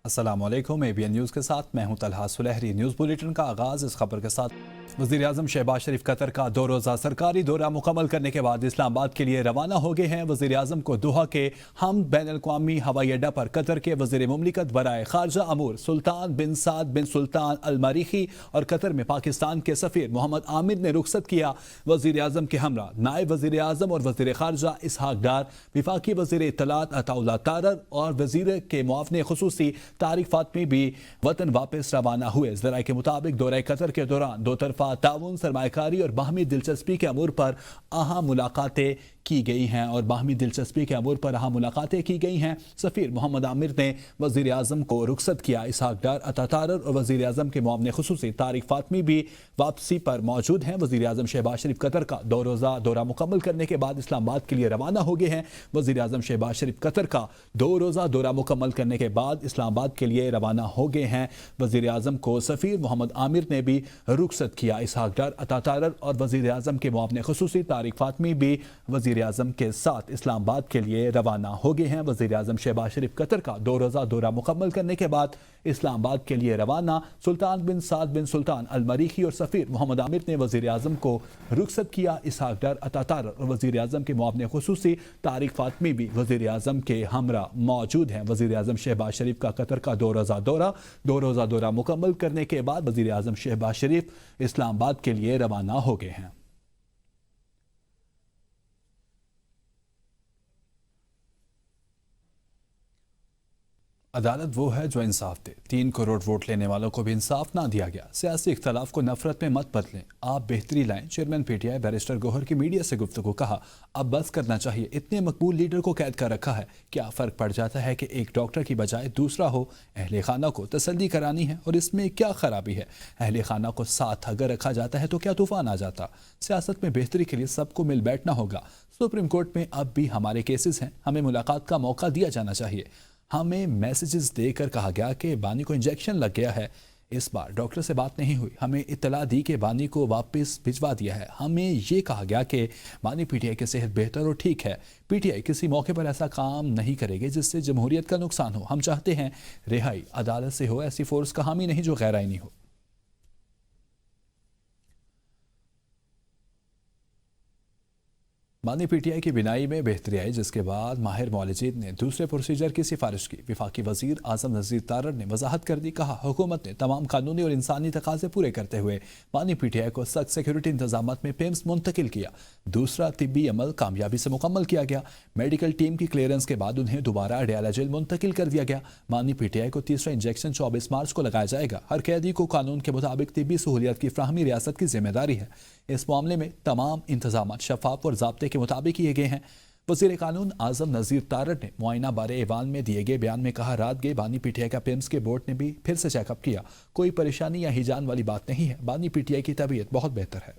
अस्सलाम वालेकुम। ABN news के साथ मैं हूं तलहा सुलहरी। न्यूज़ बुलेटिन का आगाज़ इस खबर के साथ। वज़ीर आज़म शहबाज शरीफ कतर का 2 रोज़ा सरकारी दौरा मुकम्मल करने के बाद इस्लामाबाद के लिए रवाना हो गए हैं। वज़ीर आज़म को दोहा के हम बैन अल-अक़वामी हवाई अड्डा पर कतर के वज़ीर मुमलिकत बराए ख़ारजा अमूर सुल्तान बिन साद बिन सुल्तान अल मरीखी और कतर में पाकिस्तान के सफ़ीर मोहम्मद आमिर ने रुखसत किया। वज़ीर आज़म के हमरा नायब वज़ीर आज़म और वज़ीर ख़ारजा इसहाक डार, विफाकी वज़ीर इत्तलात अताउल्लाह तारर और वज़ीर के मुआवने ख़ुसूसी तारिक फातमी भी वतन वापस रवाना हुए। ज़राए के मुताबिक दौरे कतर के दौरान दो तरफा ताउन, सरमायाकारी और बाहमी दिलचस्पी के अमूर पर अहम मुलाकातें की गई हैं सफ़ीर मोहम्मद आमिर ने वज़ीर आज़म को रुखसत किया। इसहाक डार, अता तारर और वज़ीर आज़म के मुआवने ख़ुसूसी तारिक फातमी भी वापसी पर मौजूद हैं। वज़ीर आज़म शहबाज शरीफ कतर का 2 रोज़ा दौरा मुकम्मल करने के बाद इस्लामाबाद के लिए रवाना हो गए हैं। वज़ीर आज़म शहबाज शरीफ कतर का 2 रोज़ा दौरा मुकम्मल करने के बाद इस्लामाबाद के लिए रवाना हो गए हैं। वज़ीर आज़म को सफ़ीर मोहम्मद आमिर ने भी रुखसत किया। इसहाक डार, अता तारर और वज़ीर आज़म के मुआवने ख़ुसूसी तारिक फातमी भी वज़ीर आज़म के साथ इस्लामाबाद के लिए रवाना हो गए हैं। वज़ीर आज़म शहबाज शरीफ कतर का 2 रोज़ा दौरा मुकम्मल करने के बाद इस्लामाबाद के लिए रवाना। सुल्तान बिन साद बिन सुल्तान अल मरीखी और सफ़ीर मोहम्मद आमिर ने वज़ीर आज़म को रुखसत किया। इसहाक डार, अता तारर और वज़ीर आज़म के मुआवने ख़ुसूसी तारिक फातमी भी वज़ीर आज़म के हमरा मौजूद हैं। वज़ीर आज़म शहबाज शरीफ का कतर का 2 रोज़ा दौरा मुकम्मल करने के बाद वज़ीर आज़म शहबाज शरीफ इस्लामाबाद के लिए रवाना हो गए हैं। अदालत वो है जो इंसाफ दे। 3 करोड़ वोट लेने वालों को भी इंसाफ ना दिया गया। सियासी इख्तलाफ को नफरत में मत बदलें, आप बेहतरी लाएं। चेयरमैन PTI बैरिस्टर गौहर की मीडिया से गुफ्तगू। कहा, अब बस करना चाहिए, इतने मकबूल लीडर को कैद कर रखा है। क्या फ़र्क पड़ जाता है कि एक डॉक्टर की बजाय दूसरा हो। अहले खाना को तसल्ली करानी है और इसमें क्या खराबी है। अहले खाना को साथ अगर रखा जाता है तो क्या तूफान आ जाता। सियासत में बेहतरी के लिए सबको मिल बैठना होगा। सुप्रीम कोर्ट में अब भी हमारे केसेस हैं, हमें मुलाकात का मौका दिया जाना चाहिए। हमें मैसेजेस देकर कहा गया कि बानी को इंजेक्शन लग गया है। इस बार डॉक्टर से बात नहीं हुई, हमें इत्तला दी कि बानी को वापस भिजवा दिया है। हमें ये कहा गया कि बानी PTI की सेहत बेहतर और ठीक है। PTI किसी मौके पर ऐसा काम नहीं करेगी जिससे जमहूरियत का नुकसान हो। हम चाहते हैं रिहाई अदालत से हो, ऐसी फोर्स का हामी नहीं जो गैर आईनी हो। बानी PTI की बिनाई में बेहतरी आई, जिसके बाद माहिर मौलजीद ने दूसरे प्रोसीजर की सिफारिश की। विफाकी वजीर आज़म नज़ीर तारर ने वजाहत कर दी। कहा, हुकूमत ने तमाम कानूनी और इंसानी तकाजे पूरे करते हुए बानी PTI को सख्त सिक्योरिटी इंतजाम में पेम्स मुंतकिल किया। दूसरा तिब्बी अमल कामयाबी से मुकम्मल किया गया। मेडिकल टीम की क्लियरेंस के बाद उन्हें दोबारा अडयाला जेल मुंतकिल कर दिया गया। बानी PTI को तीसरा इंजेक्शन 24 मार्च को लगाया जाएगा। हर कैदी को कानून के मुताबिक तिब्बी सहूलियत की फ्राहमी रियासत की जिम्मेदारी है। इस मामले में तमाम इंतजाम शफाफ और ज़ाब्ते के मुताबिक किए गए हैं। वज़ीर कानून आज़म नज़ीर तारर ने मुआयना बारे ऐवान में दिए गए बयान में कहा, रात गए बानी PTI का पेम्स के बोर्ड ने भी फिर से चेकअप किया। कोई परेशानी या हिजान वाली बात नहीं है। बानी PTI की तबीयत बहुत बेहतर है।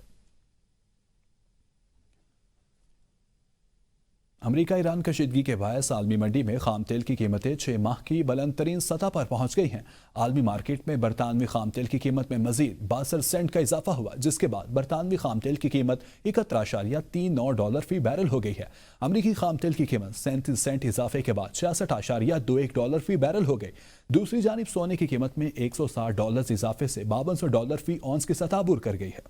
अमेरिका ईरान कशीदगी के बायस आलमी मंडी में खाम तेल की कीमतें 6 माह की बुलंद तरीन सतह पर पहुंच गई हैं। आलमी मार्केट में बरतानवी खाम तेल की कीमत में मजीद 62 सेंट का इजाफा हुआ, जिसके बाद बरतानवी खाम तेल की कीमत $71.39 फी बैरल हो गई है। अमरीकी खाम तेल की कीमत 37 सेंट इजाफे के बाद $66.21 फी बैरल हो गई। दूसरी जानिब सोने की कीमत में $160 इजाफे से $5200 फी औंस की सतह अबूर कर गई है।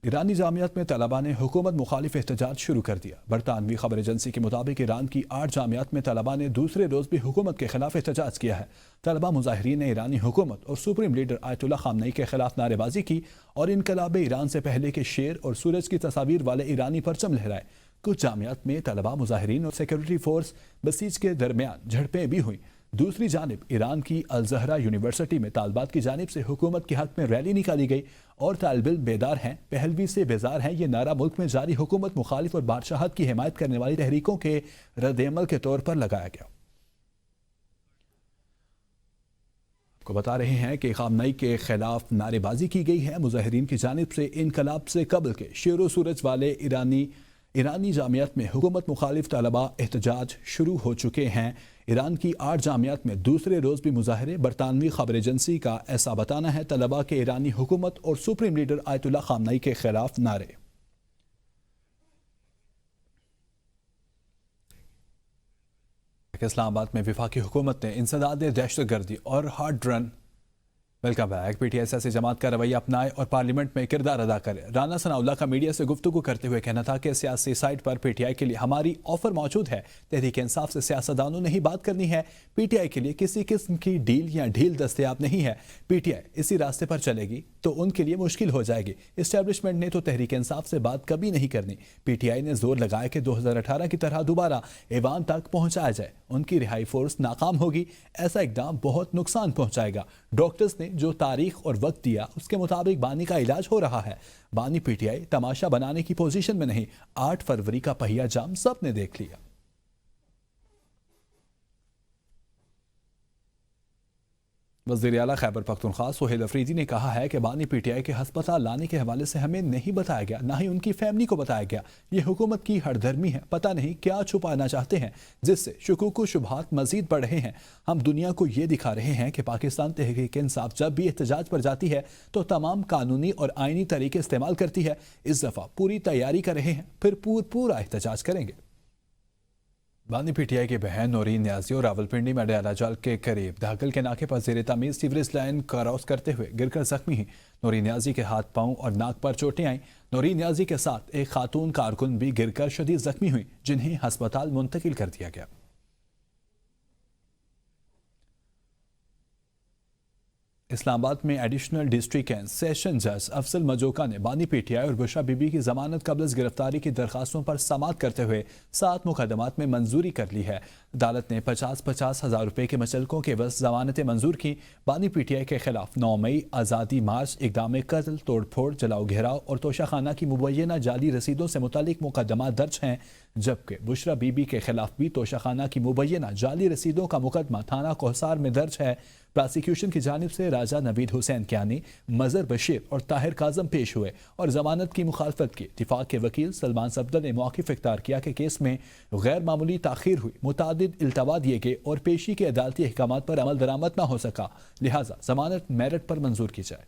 ईरानी जामियात में तलबा ने हुकूमत मुखालिफ एहतजाज शुरू कर दिया। बरतानवी खबर एजेंसी के मुताबिक ईरान की 8 जामियात में तलबा ने दूसरे रोज़ भी हुकूमत के खिलाफ एहतजाज किया है। तलबा मुजाहिरीन ने ईरानी हुकूमत और सुप्रीम लीडर आयतुल्लाह खामनई के खिलाफ नारेबाजी की और इनकलाब ईरान से पहले के शेर और सूरज की तस्वीर वाले ईरानी परचम लहराए। कुछ जामियात में तलबा, मुजाहिरीन और सिक्योरिटी फोर्स बसीज के दरमियान झड़पें भी हुई। दूसरी जानिब ईरान की अल ज़हरा यूनिवर्सिटी में तालबात की जानिब से हुकूमत के हक में रैली निकाली गई और तालिब बेदार हैं, पहलवी से बेजार हैं। ये नारा मुल्क में जारी हुकूमत मुखालिफ और बादशाहत की हिमायत करने वाली तहरीकों के रद्द-ए-अमल के तौर पर लगाया गया। को बता रहे हैं कि खामनई के खिलाफ नारेबाजी की गई है। मुजाहिरीन की जानिब से इनकलाब से कबल के शेर सूरज वाले ईरानी जामियात में हुकूमत मुखालिफ तलबा एहतजाज शुरू हो चुके हैं। ईरान की 8 जामियात में दूसरे रोज़ भी मुजाहरे। बरतानवी खबर एजेंसी का ऐसा बताना है, तलबा के ईरानी हुकूमत और सुप्रीम लीडर आयतुल्लाह खामनई के खिलाफ नारे। कि इस्लामाबाद में वफाकी हुकूमत ने इंसदाद दहशतगर्दी और hard run welcome back. PTI सियासी जमात का रवैया अपनाए और पार्लियामेंट में किरदार अदा करे। राना सनाउल्लाह का मीडिया से गुफ्तगू करते हुए कहना था कि सियासी साइट पर पीटीआई के लिए हमारी ऑफर मौजूद है। तहरीक इंसाफ से सियासतदानों ने ही बात करनी है। पीटीआई के लिए किसी किस्म की डील या ढील दस्तयाब नहीं है। पीटीआई इसी रास्ते पर चलेगी तो उनके लिए मुश्किल हो जाएगी। इस्टेब्लिशमेंट ने तो तहरीक इंसाफ से बात कभी नहीं करनी। पीटीआई ने जोर लगाया कि 2018 की तरह दोबारा ऐवान तक पहुंचाया जाए। उनकी रिहाई फोर्स नाकाम होगी। ऐसा इकदाम बहुत नुकसान पहुंचाएगा। डॉक्टर्स ने जो तारीख और वक्त दिया उसके मुताबिक बानी का इलाज हो रहा है। बानी पीटीआई तमाशा बनाने की पोजीशन में नहीं। 8 फरवरी का पहिया जाम सबने देख लिया। वज़ीर आला खैबर पख्तूनख्वा सुहेल अफरीदी ने कहा है कि बानी पीटीआई के हस्पताल लाने के हवाले से हमें नहीं बताया गया, ना ही उनकी फैमिली को बताया गया। ये हुकूमत की हरदर्मी है। पता नहीं क्या छुपाना चाहते हैं जिससे शुकूक शुबहात मजीद बढ़ रहे हैं। हम दुनिया को ये दिखा रहे हैं कि पाकिस्तान तहरीक इंसाफ जब भी एहतजाज पर जाती है तो तमाम कानूनी और आइनी तरीके इस्तेमाल करती है। इस दफ़ा पूरी तैयारी कर रहे हैं, फिर पूरा एहतजाज करेंगे। बानी पीटीआई की बहन नौरीन न्याजी और रावलपिंडी में अडयाला जाल के करीब धाकल के नाके पर ज़ेर तामीर सीवरेज लाइन क्रॉस करते हुए गिरकर जख्मी हुई। नौरीन न्याजी के हाथ, पांव और नाक पर चोटें आईं। नौरीन न्याजी के साथ एक खातून कारकुन भी गिरकर शदीद जख्मी हुई, जिन्हें हस्पताल मुंतकिल कर दिया गया। इस्लामाबाद में एडिशनल डिस्ट्रिक्ट एंड सेशन जज अफजल मजोका ने बानी पीटीआई और बुशरा बीबी की जमानत कबल गिरफ्तारी की दरखास्तों पर समाअत करते हुए 7 मुकदमात में मंजूरी कर ली है। अदालत ने 50-50 हज़ार रुपए के मचलकों के बस जमानतें मंजूर की। बानी पीटीआई के खिलाफ 9 मई आज़ादी मार्च, इक़दाम कत्ल, तोड़फोड़, जलाओ घेराव और तोशाखाना की मुबैना जाली रसीदों से मुतालिक मुकदमा दर्ज हैं, जबकि बुशरा बीबी के खिलाफ भी तोशाखाना की मुबैना जाली रसीदों का मुकदमा थाना कोहसार में दर्ज है। प्रोसिक्यूशन की जानिब से राजा नवीद हुसैन क्यानी, मजर बशीर और ताहिर काजम पेश हुए और जमानत की मुखालफत की। इत्तेफाक के वकील सलमान सफदर ने मौक़िफ़ इख्तियार किया कि केस में गैर मामूली ताख़ीर हुई, मुतादिद इल्तवा दिए गए और पेशी के अदालती अहकामात पर अमल दरामद न हो सका, लिहाजा जमानत मेरिट पर मंजूर की जाए।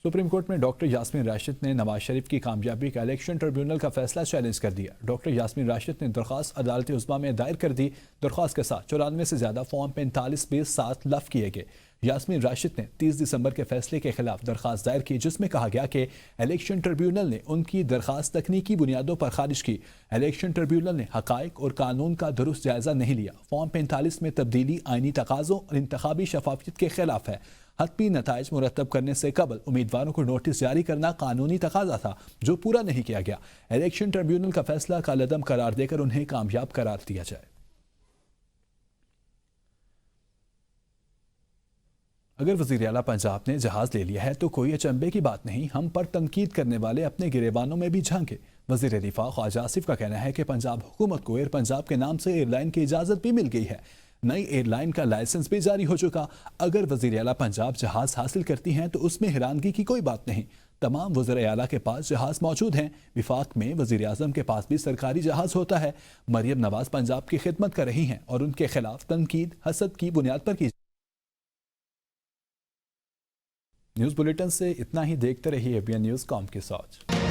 सुप्रीम कोर्ट में डॉक्टर यास्मीन राशिद ने नवाज शरीफ की कामयाबी का इलेक्शन ट्रिब्यूनल का फैसला चैलेंज कर दिया। डॉक्टर यास्मीन राशिद ने दरख्वास्त अदालती उज़्मा में दायर कर दी। दरख्वास्त के साथ 94 से ज़्यादा फॉर्म 45-20-7 लफ किए गए। यास्मीन राशिद ने 30 दिसंबर के फैसले के खिलाफ दरख्वास्त दायर की, जिसमें कहा गया कि इलेक्शन ट्रिब्यूनल ने उनकी दरख्वास्त तकनीकी बुनियादों पर खारिज की। इलेक्शन ट्रिब्यूनल ने हकाइक और कानून का दुरुस्त जायजा नहीं लिया। फॉर्म 45 में तब्दीली आईनी तकाज़ों और इंतखाबी शफाफियत के खिलाफ है। हतमी नताइज मुरतब करने से कबल उम्मीदवारों को नोटिस जारी करना कानूनी तकाजा था, जो पूरा नहीं किया गया। इलेक्शन ट्रिब्यूनल का फैसला कालअदम करार देकर उन्हें कामयाब करार दिया जाए। अगर वज़ीर आला पंजाब ने जहाज ले लिया है तो कोई अचंभे की बात नहीं। हम पर तनकीद करने वाले अपने गिरेबानों में भी झांके। वज़ीर दिफा ख्वाजा आसिफ का कहना है कि पंजाब हुकूमत को एयर पंजाब के नाम से एयरलाइन की इजाज़त भी मिल गई है। नई एयरलाइन का लाइसेंस भी जारी हो चुका। अगर वज़ीर आला पंजाब जहाज हासिल करती हैं तो उसमें हैरानगी की कोई बात नहीं। तमाम वज़ीर आला के पास जहाज मौजूद हैं। विफाक में वज़ीर आज़म के पास भी सरकारी जहाज होता है। मरियम नवाज पंजाब की खिदमत कर रही हैं और उनके खिलाफ तनकीद हसद की बुनियाद पर की। न्यूज़ बुलेटिन से इतना ही। देखते रहिए ABN न्यूज़ कॉम के साथ।